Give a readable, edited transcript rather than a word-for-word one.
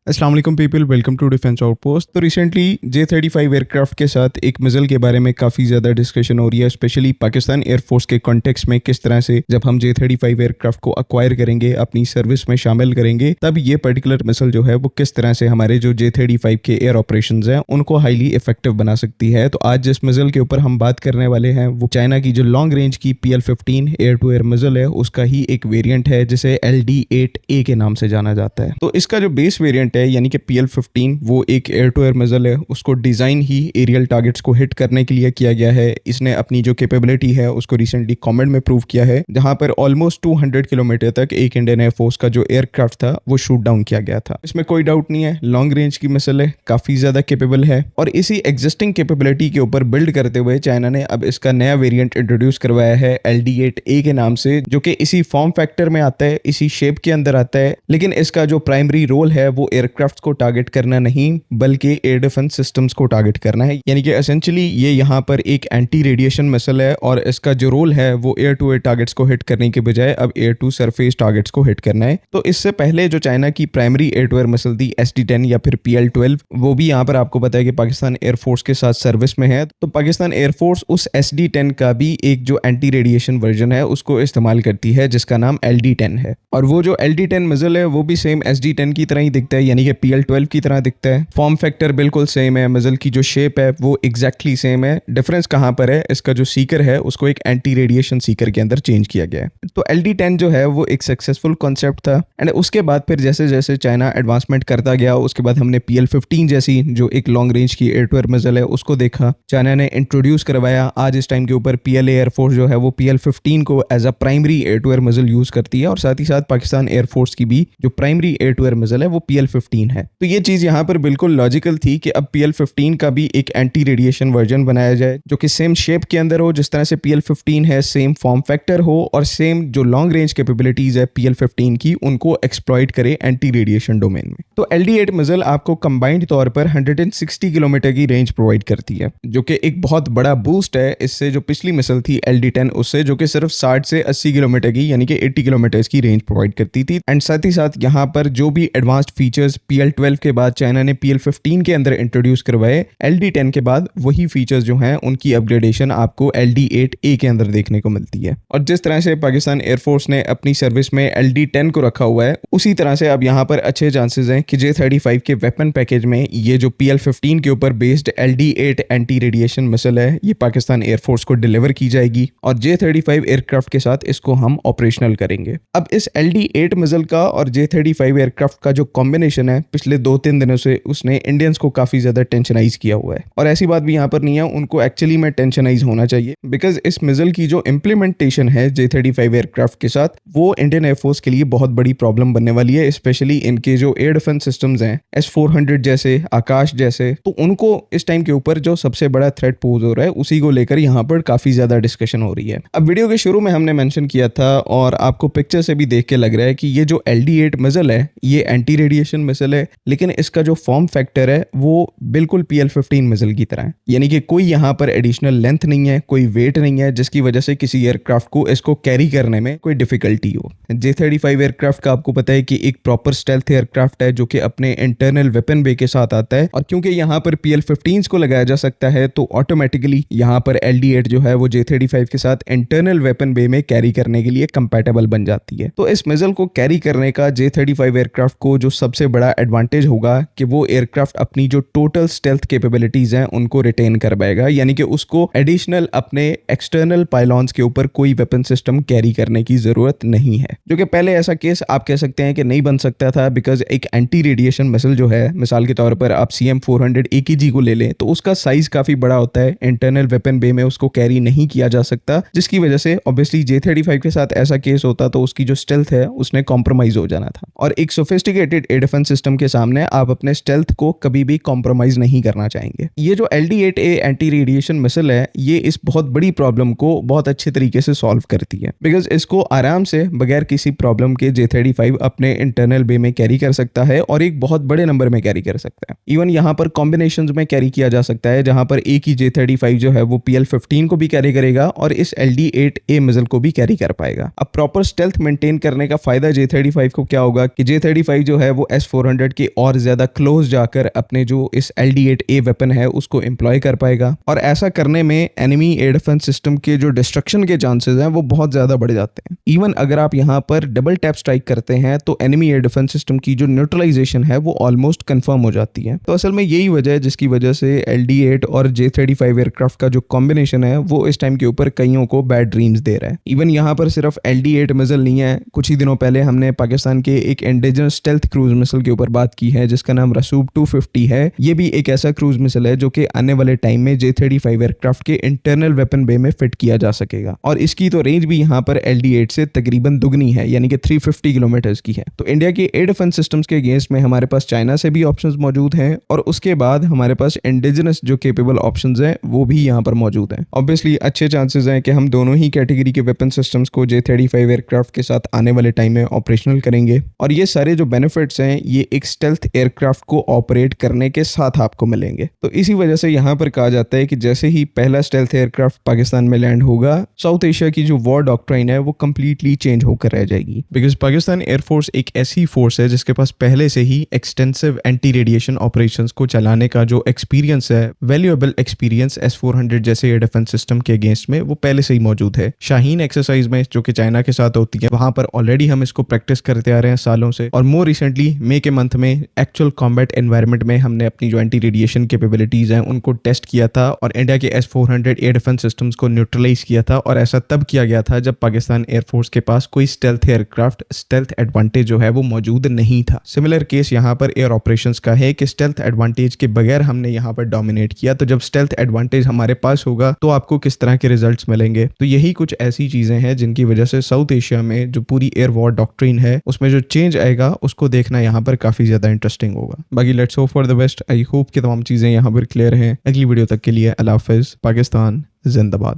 अस्सलाम वालेकुम people, welcome to defence outpost. तो रिसेंटली J-35 एयरक्राफ्ट के साथ एक मिसाइल के बारे में काफ़ी ज़्यादा डिस्कशन हो रही है, स्पेशली पाकिस्तान एयरफोर्स के कॉन्टेक्स्ट में। किस तरह से जब हम J-35 एयरक्राफ्ट को अक्वायर करेंगे, अपनी सर्विस में शामिल करेंगे, तब ये पर्टिकुलर मिसाइल जो है वो किस तरह से हमारे जो J-35 के एयर ऑपरेशंस हैं उनको हाईली इफेक्टिव बना सकती है। तो आज जिस मिसाइल के ऊपर हम बात करने वाले हैं वो चाइना की जो लॉन्ग रेंज की PL-15 air to air missile है, उसका ही एक वेरिएंट है जिसे LD-8A के नाम से जाना जाता है। तो इसका जो बेस वेरिएंट है यानी कि PL-15 वो एक एयर टू एयर मिसाइल है। उसको डिज़ाइन ही एरियल टारगेट्स को हिट करने के लिए किया गया है। इसने अपनी जो कैपेबिलिटी है उसको रिसेंटली कॉमेट में प्रूव किया है, जहां पर ऑलमोस्ट 200 किलोमीटर तक एक इंडियन एयरफोर्स का जो एयरक्राफ्ट था वो शूट डाउन किया गया था। इसमें कोई डाउट नहीं है, लॉन्ग रेंज की मिसाइल है, काफ़ी ज़्यादा कैपेबल है। और इसी एग्जिस्टिंग कैपेबिलिटी के ऊपर बिल्ड करते हुए चाइना ने अब इसका नया वेरिएंट इंट्रोड्यूस करवाया है LD-8A के नाम से, जो कि इसी फॉर्म फैक्टर में आता है, इसी शेप के अंदर आता है। लेकिन इसका जो प्राइमरी रोल है वो एयरक्राफ्ट को टारगेट करना नहीं बल्कि एयर डिफेंस सिस्टम्स को टारगेट करना है। यानी कि एसेंशियली ये यहाँ पर एक एंटी रेडिएशन मिसाइल है और इसका जो रोल है वो एयर टू एयर टारगेट्स को हिट करने के बजाय अब एयर टू सरफेस टारगेट्स को हिट करना है। तो इससे पहले जो चाइना की primary air to air missile थी SD-10 या फिर PL-12, वो भी यहाँ पर आपको पता है कि पाकिस्तान एयरफोर्स के साथ सर्विस में है। तो पाकिस्तान एयरफोर्स उस SD-10 का भी एक जो एंटी रेडिएशन वर्जन है उसको इस्तेमाल करती है जिसका नाम LD-10 है। और वो जो LD-10 मिसाइल है वो भी सेम SD-10 की तरह ही दिखता है, यानी कि PL-12 की तरह दिखता है। फॉर्म फैक्टर बिल्कुल सेम है, मिसाइल की जो शेप है वो एग्जैक्टली सेम है। डिफरेंस कहाँ पर है, इसका जो सीकर है उसको एक एंटी रेडिएशन सीकर के अंदर चेंज किया गया है। तो LD-10 जो है वो एक सक्सेसफुल कॉन्सेप्ट था एंड उसके बाद फिर जैसे जैसे चाइना एडवांसमेंट करता गया उसके बाद हमने PL-15 जैसी जो एक लॉन्ग रेंज की एयर टू एयर मिसाइल है उसको देखा, चाइना ने इंट्रोड्यूस करवाया। आज इस टाइम के ऊपर PLA एयरफोर्स जो है वो PL-15 को as a primary air to air missile use करती है और साथ ही साथ पाकिस्तान एयरफोर्स की भी जो primary air to air missile है वो PL-15 है। तो ये चीज यहाँ पर बिल्कुल लॉजिकल थी कि अब PL-15 का भी एक एंटी रेडिएशन वर्जन बनाया जाए जो कि सेम शेप के अंदर हो जिस तरह से PL-15 है, सेम फॉर्म फैक्टर हो और सेम जो लॉन्ग रेंज कैपेबिलिटीज है PL-15 की उनको एक्सप्लॉइट करे एंटी रेडिएशन डोमेन में। तो LD-8 मिसाइल आपको कंबाइंड तौर पर 160 किलोमीटर की रेंज प्रोवाइड करती है, जो कि एक बहुत बड़ा बूस्ट है इससे जो पिछली मिसाइल थी LD-10 उससे, जो कि सिर्फ 60 से 80 किलोमीटर की यानी कि 80 किलोमीटर की रेंज प्रोवाइड करती थी। एंड साथ ही साथ यहाँ पर जो भी एडवांस्ड फीचर्स PL-12 के बाद चाइना ने PL-15 के अंदर इंट्रोड्यूस करवाए, LD-10 के बाद वही फीचर्स जो हैं उनकी अपग्रेडेशन आपको LD-8A के अंदर देखने को मिलती है। और जिस तरह से पाकिस्तान एयरफोर्स ने अपनी सर्विस में LD-10 को रखा हुआ है उसी तरह से अब यहाँ पर अच्छे चांसेस हैं कि J-35 के वेपन पैकेज में ये जो PL-15 के ऊपर based LD-8 anti radiation missile है ये पाकिस्तान एयरफोर्स को डिलीवर की जाएगी और J-35 एयरक्राफ्ट के साथ इसको हम ऑपरेशनल करेंगे। अब इस LD-8 मिसाइल का और J-35 एयरक्राफ्ट का जो कॉम्बिनेशन है पिछले 2-3 दिनों से उसने इंडियंस को काफी ज्यादा टेंशनाइज किया हुआ है। और ऐसी बात भी यहाँ पर नहीं है, उनको एक्चुअली में टेंशनाइज होना चाहिए बिकॉज इस मिसाइल की जो इम्प्लीमेंटेशन है J-35 एयरक्राफ्ट के साथ वो इंडियन एयरफोर्स के लिए बहुत बड़ी प्रॉब्लम बनने वाली है, स्पेशली इनके जो एयर डिफेंस सिस्टम्स हैं S-400 जैसे, आकाश जैसे। तो उनको इस टाइम के ऊपर जो सबसे बड़ा थ्रेट पोज हो रहा है उसी को लेकर यहाँ पर काफी ज्यादा डिस्कशन हो रही है। अब वीडियो के शुरू में हमने मेंशन किया था और आपको पिक्चर से भी देख के लग रहा है कि ये जो LD-8 मिसाइल है ये एंटी रेडिएशन मिसाइल है, लेकिन इसका जो फॉर्म फैक्टर है वो बिल्कुल PL-15 मिसाइल की तरह है। यानी कि कोई यहाँ पर एडिशनल लेंथ नहीं है, कोई वेट नहीं है जिसकी वजह से किसी एयरक्राफ्ट को इसको कैरी करने में कोई डिफिकल्टी हो। J-35 एयरक्राफ्ट का आपको पता है कि एक प्रॉपर स्टेल्थ एयरक्राफ्ट है जो कि अपने इंटरनल वेपन बे के साथ आता है और क्योंकि यहाँ पर PL-15 को लगाया जा सकता है तो ऑटोमेटिकली यहाँ पर LD-8 जो है वो J-35 के साथ इंटरनल वेपन बे में कैरी करने के लिए कंपैटिबल बन जाती है। तो इस मिसाइल को कैरी करने का J-35 एयरक्राफ्ट को जो सबसे बड़ा एडवांटेज होगा कि वो एयरक्राफ्ट अपनी जो टोटल स्टेल्थ कैपेबिलिटीज हैं उनको रिटेन कर पाएगा, यानी कि उसको एडिशनल अपने एक्सटर्नल पाइलॉन्स के ऊपर कोई वेपन सिस्टम कैरी करने की जरूरत नहीं है, जो कि पहले ऐसा केस आप कह सकते हैं कि नहीं बन सकता था बिकॉज एक एंटी रेडिएशन मिसाइल जो है, मिसाल के तौर पर आप CM-400 AKG को ले लें तो उसका साइज काफी बड़ा होता है, इंटरनल वेपन बे में उसको कैरी नहीं किया जा सकता, जिसकी वजह से ऑब्वियसली J-35 के साथ ऐसा केस होता तो उसकी जो स्टेल्थ है उसने कॉम्प्रोमाइज हो जाना था। और एक सोफिस्टिकेटेड एयर डिफेंस सिस्टम के सामने आप अपने स्टेल्थ को कभी भी कॉम्प्रोमाइज नहीं करना चाहेंगे। ये जो LD-8A एंटी रेडिएशन मिसाइल है ये इस बहुत बड़ी प्रॉब्लम को बहुत अच्छे तरीके से सॉल्व करती है बिकॉज इसको आराम से बगैर किसी प्रॉब्लम के J-35 अपने इंटरनल बे में कैरी कर सकता है और एक बहुत बड़े नंबर में कैरी कर सकता है। इवन यहाँ पर कॉम्बिनेशंस में कैरी किया जा सकता है जहां पर एक ही J-35 जो है वो PL-15 को भी कैरी करेगा और इस LD-8A मिसाइल को भी कैरी कर पाएगा। अब प्रॉपर स्टेल्थ मेंटेन करने का फायदा J-35 को क्या होगा कि J-35 जो है वो S-400 S-400 के और ज्यादा क्लोज जाकर अपने जो इस LD-8A वेपन है उसको एम्प्लॉय कर पाएगा। और ऐसा करने में एनिमी एयर डिफेंस सिस्टम के जो डिस्ट्रक्शन के चांसेस हैं वो बहुत ज्यादा बढ़ जाते हैं। इवन अगर आप यहाँ पर डबल टैप स्ट्राइक करते हैं तो एनिमी एयर डिफेंस सिस्टम की जो न्यूट्रलाइजेशन है वो ऑलमोस्ट कंफर्म हो जाती है। तो असल में यही वजह है जिसकी वजह से LD-8 और J-35 एयरक्राफ्ट का जो कॉम्बिनेशन है वो इस टाइम के ऊपर कईयों को बैड ड्रीम्स दे रहा है। इवन यहाँ पर सिर्फ LD-8 मिसाइल नहीं है, कुछ ही दिनों पहले हमने पाकिस्तान के एक इंडिजिनस स्टेल्थ क्रूज मिसाइल के ऊपर बात की है जिसका नाम रसूब 250 है। ये भी एक ऐसा क्रूज मिसाइल है जो कि आने वाले टाइम में J-35 एयरक्राफ्ट के इंटरनल वेपन बे में फिट किया जा सकेगा और इसकी तो रेंज भी यहाँ पर LD-8 से तकरीबन दुगनी है, यानी कि 350 किलोमीटर्स की है। तो इंडिया के एयर डिफेंस सिस्टम्स के अगेंस्ट में हमारे पास चाइना से भी ऑप्शंस मौजूद हैं और उसके बाद हमारे पास इंडिजिनस जो केपेबल ऑप्शंस हैं वो भी यहाँ पर मौजूद हैं। ऑब्वियसली अच्छे चांसेस हैं कि हम दोनों ही कैटेगरी के वेपन सिस्टम्स को J-35 एयरक्राफ्ट के साथ आने वाले टाइम में ऑपरेशनल करेंगे और ये सारे जो बेनिफिट्स हैं ये एक स्टेल्थ एयरक्राफ्ट को ऑपरेट करने के साथ आपको मिलेंगे। तो इसी वजह से यहाँ पर कहा जाता है कि जैसे ही पहला स्टेल्थ एयरक्राफ्ट पाकिस्तान में लैंड होगा, साउथ एशिया की जो वॉर डॉक्ट्राइन है वो कंप्लीटली चेंज होकर रह जाएगी। बिकॉज पाकिस्तान एयरफोर्स एक ऐसी फोर्स है जिसके पास पहले से ही एक्सटेंसिव एंटी रेडिएशन ऑपरेशंस को चलाने का जो एक्सपीरियंस है, वैल्यूएबल एक्सपीरियंस S-400 जैसे एयर डिफेंस सिस्टम के अगेंस्ट में वो पहले से ही मौजूद है। शाहीन एक्सरसाइज में जो कि चाइना के साथ होती है वहां पर ऑलरेडी हम इसको प्रैक्टिस करते आ रहे हैं सालों से और मोर रिसेंटली मई के मंथ में एक्चुअल कॉम्बैट एनवायरनमेंट में हमने अपनी जो एंटी रेडिएशन कैपेबिलिटीज हैं उनको टेस्ट किया था और इंडिया के S-400 एयर डिफेंस सिस्टम्स को न्यूट्रलाइज किया था और ऐसा तब किया गया था जब पाकिस्तान एयरफोर्स के पास कोई स्टेल्थ एयरक्राफ्ट स्टेल्थ एडवांटेज जो है वो मौजूद नहीं था। सिमिलर केस यहाँ पर एयर ऑपरेशंस का है कि स्टेल्थ एडवांटेज के बगैर हमने यहाँ पर डोमिनेट किया, तो जब स्टेल्थ एडवांटेज हमारे पास होगा तो आपको किस तरह के रिजल्ट्स मिलेंगे। तो यही कुछ ऐसी चीजें हैं जिनकी वजह से साउथ एशिया में जो पूरी एयर वॉर डॉक्ट्रिन है उसमें जो चेंज आएगा उसको देखना यहाँ पर काफी ज्यादा इंटरेस्टिंग होगा। बाकी let's hope for the best. I hope कि तमाम चीजें यहाँ पर क्लियर हैं। अगली वीडियो तक के लिए अल्लाह हाफिज। पाकिस्तान जिंदाबाद।